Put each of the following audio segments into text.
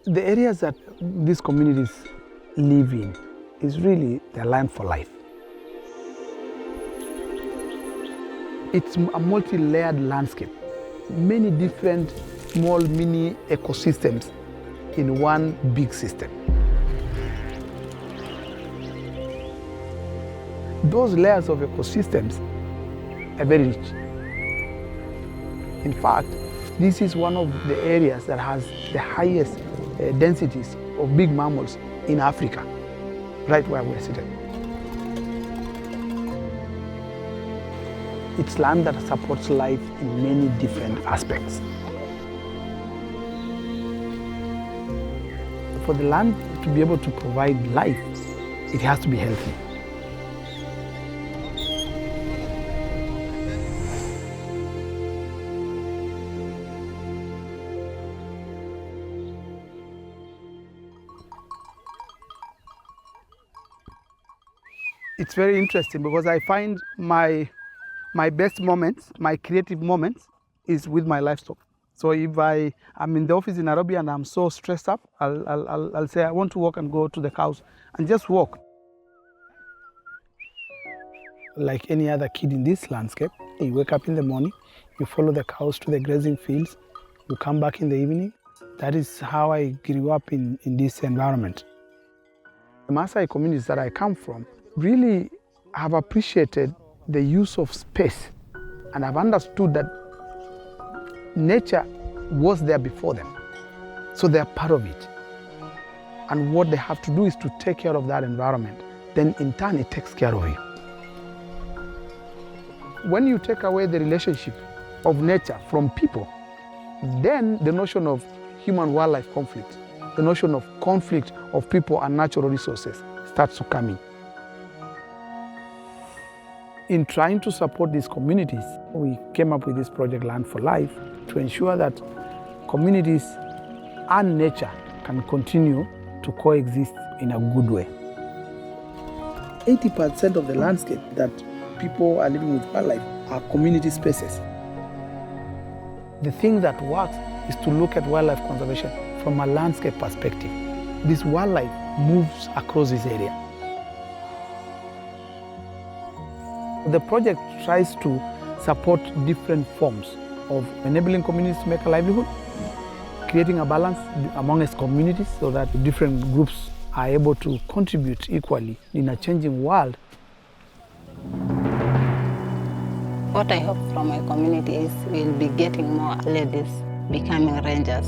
The areas that these communities live in is really their land for life. It's a multi-layered landscape, many different small mini ecosystems in one big system. Those layers of ecosystems are very rich. In fact, this is one of the areas that has the highest densities of big mammals in Africa, right where we're sitting. It's land that supports life in many different aspects. For the land to be able to provide life, it has to be healthy. It's very interesting because I find my best moments, my creative moments, is with my livestock. So if I'm in the office in Nairobi and I'm so stressed up, I'll say I want to walk and go to the cows and just walk. Like any other kid in this landscape, you wake up in the morning, you follow the cows to the grazing fields, you come back in the evening. That is how I grew up in this environment. The Maasai communities that I come from really have appreciated the use of space, and I've understood that nature was there before them, so they're part of it. And what they have to do is to take care of that environment. Then in turn, it takes care of you. When you take away the relationship of nature from people, then the notion of human-wildlife conflict, the notion of conflict of people and natural resources starts to come in. In trying to support these communities, we came up with this project Land for Life to ensure that communities and nature can continue to coexist in a good way. 80% of the landscape that people are living with wildlife are community spaces. The thing that works is to look at wildlife conservation from a landscape perspective. This wildlife moves across this area. The project tries to support different forms of enabling communities to make a livelihood, creating a balance amongst communities so that different groups are able to contribute equally in a changing world. What I hope from my community is we'll be getting more ladies becoming rangers.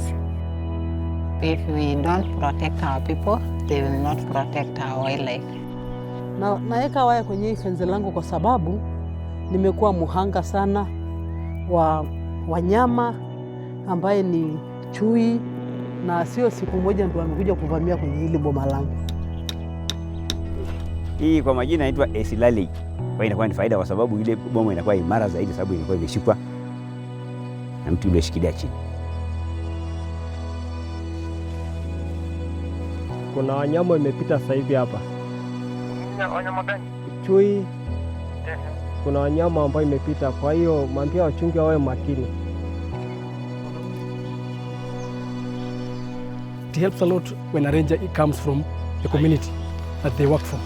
If we don't protect our people, they will not protect our wildlife. Naweka waya kwenye hii fenzi langu kwa sababu nimekuwa muhanga sana wa wanyama ambaye ni chui, na sio siku moja ndio amekuja kuvamia kwenye hili boma langu. Hii kwa majina inaitwa Esilali. Kwa inakuwa ni faida kwa sababu ile boma inakuwa imara zaidi sababu inakuwa imeshikwa na mtu uliyeshikilia chini. Kuna wanyama wamepita sasa hivi hapa. Wanyama gani? Chui. Kuna wanyama ambao imepita, kwa hiyo mwambie wachunge wawe makini. It helps a lot when a ranger comes from the community that they work for.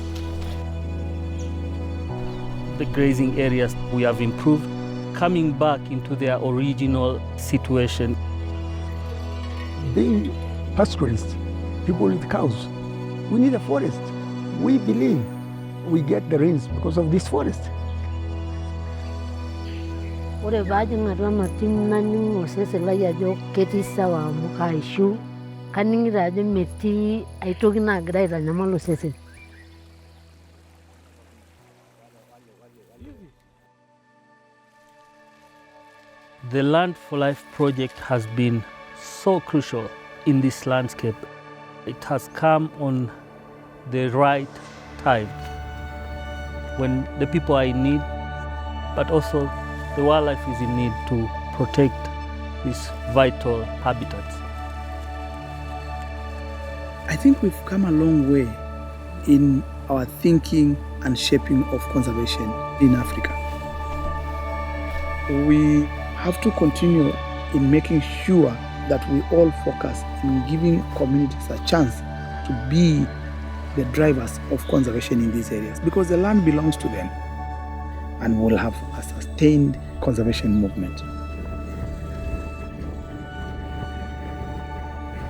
The grazing areas we have improved, coming back into their original situation. Being pastoralists, people with cows, we need a forest. We believe we get the rains because of this forest. Ore baje ngatwa matim naning osese laya jo keti sawa mukaishu kaningira je meti aitoki na graira nyamalo sese. The Land for Life project has been so crucial in this landscape. It has come on the right time when the people are in need, but also the wildlife is in need to protect these vital habitats. I think we've come a long way in our thinking and shaping of conservation in Africa. We have to continue in making sure that we all focus in giving communities a chance to be the drivers of conservation in these areas, because the land belongs to them, and we'll have a sustained conservation movement.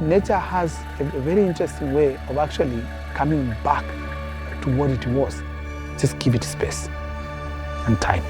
Nature has a very interesting way of actually coming back to what it was. Just give it space and time.